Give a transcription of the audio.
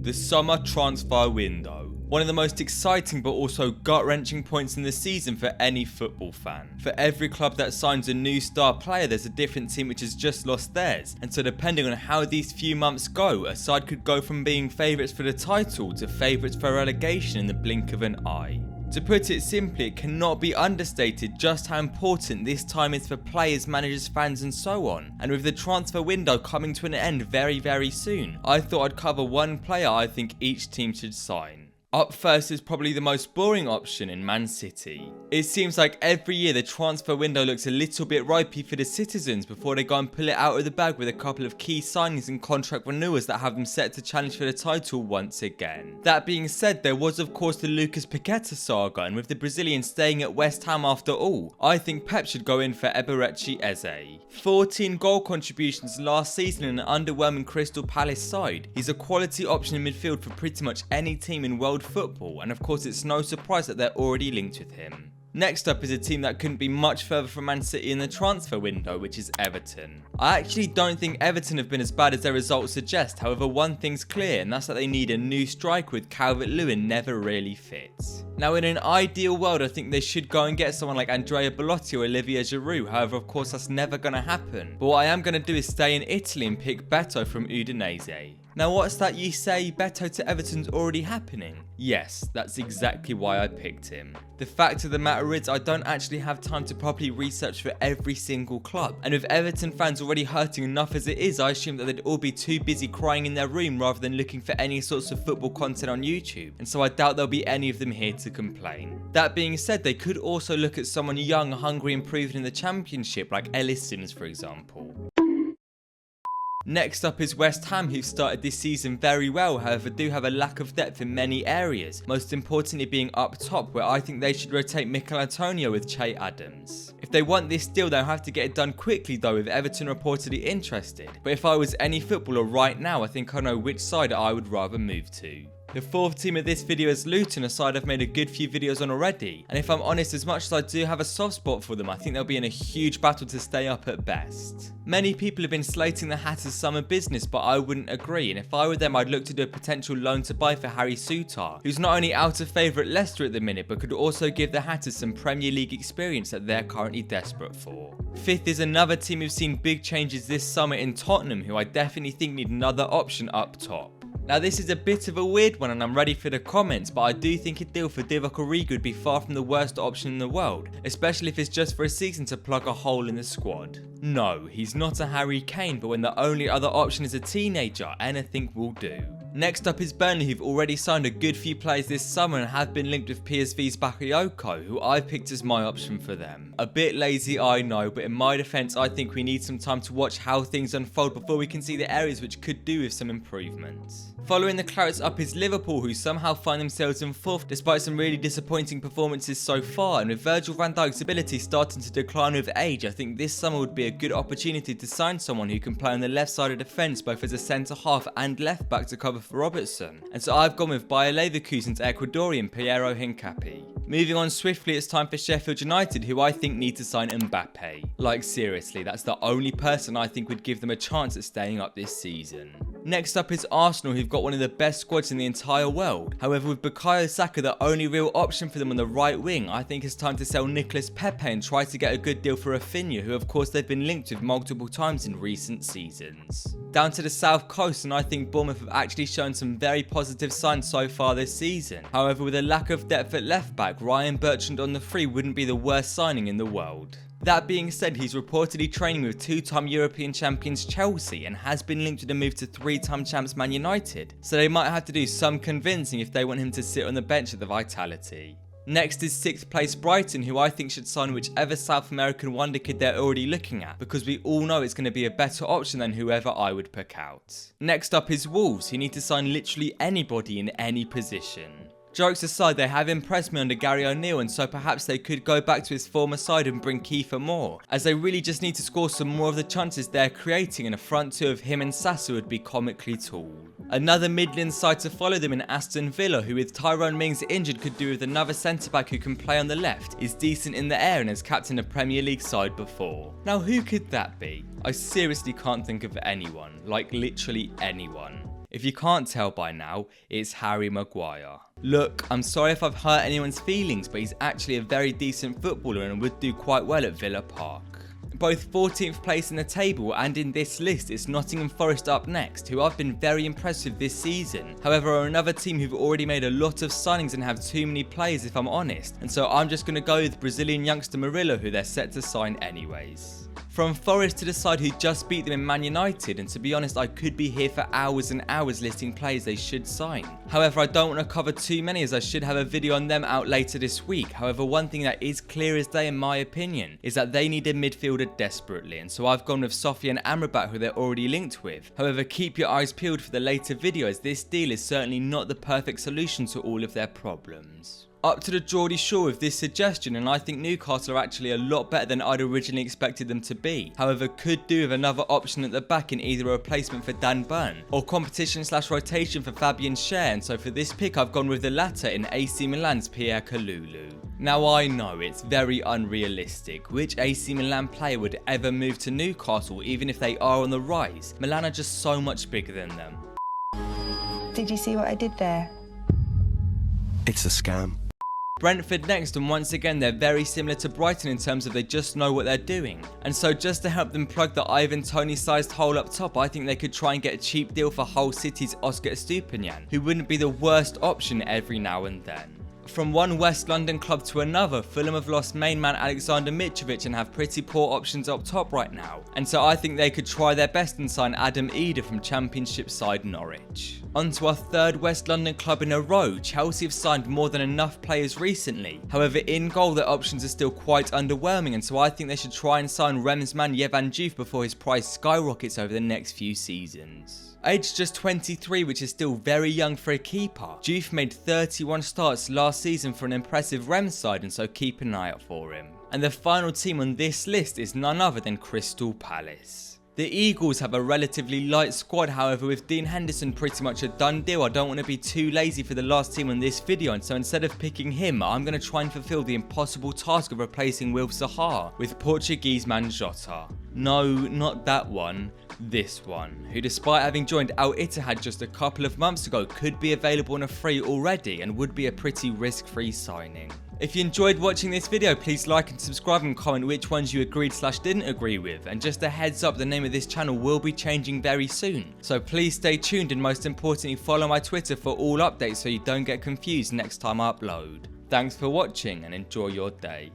the summer transfer window. One of the most exciting but also gut-wrenching points in the season for any football fan. For every club that signs a new star player, there's a different team which has just lost theirs, and so depending on how these few months go, a side could go from being favourites for the title to favourites for relegation in the blink of an eye. To put it simply, it cannot be understated just how important this time is for players, managers, fans and so on. And with the transfer window coming to an end very soon, I thought I'd cover one player I think each team should sign. Up first is probably the most boring option in Man City. It seems like every year the transfer window looks a little bit ropey for the citizens before they go and pull it out of the bag with a couple of key signings and contract renewals that have them set to challenge for the title once again. That being said, there was of course the Lucas Paqueta saga, and with the Brazilian staying at West Ham after all, I think Pep should go in for Eberechi Eze. 14 goal contributions last season in an underwhelming Crystal Palace side. He's a quality option in midfield for pretty much any team in world football, and of course it's no surprise that they're already linked with him. Next up is a team that couldn't be much further from Man City in the transfer window, which is Everton. I actually don't think Everton have been as bad as their results suggest, however one thing's clear, and that's that they need a new striker with Calvert-Lewin never really fits. Now in an ideal world I think they should go and get someone like Andrea Belotti or Olivier Giroud, however of course that's never going to happen. But what I am going to do is stay in Italy and pick Beto from Udinese. Now what's that you say, Beto to Everton's already happening? Yes, that's exactly why I picked him. The fact of the matter is I don't actually have time to properly research for every single club, and with Everton fans already hurting enough as it is, I assume that they'd all be too busy crying in their room rather than looking for any sorts of football content on YouTube, and so I doubt there'll be any of them here to complain. That being said, they could also look at someone young, hungry and proven in the Championship like Ellis Sims for example. Next up is West Ham, who started this season very well, however do have a lack of depth in many areas, most importantly being up top, where I think they should rotate Mikel Antonio with Che Adams. If they want this deal they'll have to get it done quickly though, with Everton reportedly interested, but if I was any footballer right now I think I know which side I would rather move to. The fourth team of this video is Luton, a side I've made a good few videos on already, and if I'm honest, as much as I do have a soft spot for them, I think they'll be in a huge battle to stay up at best. Many people have been slating the Hatters' summer business, but I wouldn't agree, and if I were them I'd look to do a potential loan to buy for Harry Souttar, who's not only out of favour at Leicester at the minute, but could also give the Hatters some Premier League experience that they're currently desperate for. Fifth is another team who've seen big changes this summer in Tottenham, who I definitely think need another option up top. Now this is a bit of a weird one and I'm ready for the comments, but I do think a deal for Divock Origi would be far from the worst option in the world, especially if it's just for a season to plug a hole in the squad. No, he's not a Harry Kane, but when the only other option is a teenager, anything will do. Next up is Burnley, who've already signed a good few players this summer and have been linked with PSV's Bakayoko, who I picked as my option for them. A bit lazy I know, but in my defence I think we need some time to watch how things unfold before we can see the areas which could do with some improvements. Following the Clarets up is Liverpool, who somehow find themselves in fourth despite some really disappointing performances so far, and with Virgil van Dijk's ability starting to decline with age, I think this summer would be a good opportunity to sign someone who can play on the left side of the fence both as a centre half and left back to cover for Robertson, and so I've gone with Bayer Leverkusen's Ecuadorian Piero Hincapié. Moving on swiftly, it's time for Sheffield United, who I think need to sign Mbappe. Like seriously, that's the only person I think would give them a chance at staying up this season. Next up is Arsenal, who've got one of the best squads in the entire world. However, with Bukayo Saka the only real option for them on the right wing, I think it's time to sell Nicolas Pepe and try to get a good deal for Rafinha, who of course they've been linked with multiple times in recent seasons. Down to the south coast, and I think Bournemouth have actually shown some very positive signs so far this season. However, with a lack of depth at left back, Ryan Bertrand on the free wouldn't be the worst signing in the world. That being said, he's reportedly training with two-time European champions Chelsea and has been linked with a move to three-time champs Man United, so they might have to do some convincing if they want him to sit on the bench at the Vitality. Next is 6th place Brighton, who I think should sign whichever South American wonder kid they're already looking at, because we all know it's going to be a better option than whoever I would pick out. Next up is Wolves, who need to sign literally anybody in any position. Jokes aside, they have impressed me under Gary O'Neill, and so perhaps they could go back to his former side and bring Kiefer Moore, as they really just need to score some more of the chances they're creating, and a front two of him and Sasa would be comically tall. Another Midlands side to follow them in Aston Villa, who with Tyrone Mings injured could do with another centre-back who can play on the left, is decent in the air and has captained a Premier League side before. Now who could that be? I seriously can't think of anyone, like literally anyone. If you can't tell by now, it's Harry Maguire. Look, I'm sorry if I've hurt anyone's feelings, but he's actually a very decent footballer and would do quite well at Villa Park. Both 14th place in the table and in this list is Nottingham Forest up next, who I've been very impressed with this season. However, are another team who've already made a lot of signings and have too many players if I'm honest, and so I'm just going to go with Brazilian youngster Murillo, who they're set to sign anyways. From Forest to the side who just beat them in Man United, and to be honest I could be here for hours and hours listing players they should sign. However, I don't want to cover too many as I should have a video on them out later this week. However, one thing that is clear as day in my opinion is that they need a midfielder desperately, and so I've gone with Sofian Amrabat, who they're already linked with. However, keep your eyes peeled for the later video as this deal is certainly not the perfect solution to all of their problems. Up to the Geordie Shore with this suggestion, and I think Newcastle are actually a lot better than I'd originally expected them to be. However, could do with another option at the back in either a replacement for Dan Burn or competition/rotation for Fabian Schär, and so for this pick I've gone with the latter in AC Milan's Pierre Kalulu. Now I know it's very unrealistic. Which AC Milan player would ever move to Newcastle even if they are on the rise? Milan are just so much bigger than them. Did you see what I did there? It's a scam. Brentford next, and once again they're very similar to Brighton in terms of they just know what they're doing. And so just to help them plug the Ivan Toney sized hole up top, I think they could try and get a cheap deal for Hull City's Oscar Estupiñán, who wouldn't be the worst option every now and then. From one West London club to another, Fulham have lost main man Alexander Mitrovic and have pretty poor options up top right now. And so I think they could try their best and sign Adam Eder from Championship side Norwich. On to our third West London club in a row, Chelsea have signed more than enough players recently. However, in goal their options are still quite underwhelming, and so I think they should try and sign Reims man Yevan Diouf before his price skyrockets over the next few seasons. Aged just 23, which is still very young for a keeper, Diouf made 31 starts last season for an impressive Reims side, and so keep an eye out for him. And the final team on this list is none other than Crystal Palace. The Eagles have a relatively light squad, however with Dean Henderson pretty much a done deal, I don't want to be too lazy for the last team on this video, and so instead of picking him, I'm going to try and fulfill the impossible task of replacing Wilf Zaha with Portuguese man Jota. No, not that one. This one, who despite having joined Al Ittihad just a couple of months ago could be available on a free already and would be a pretty risk-free signing. If you enjoyed watching this video, please like and subscribe and comment which ones you agreed/didn't agree with, and just a heads up, the name of this channel will be changing very soon, so please stay tuned and most importantly follow my Twitter for all updates so you don't get confused next time I upload. Thanks for watching and enjoy your day.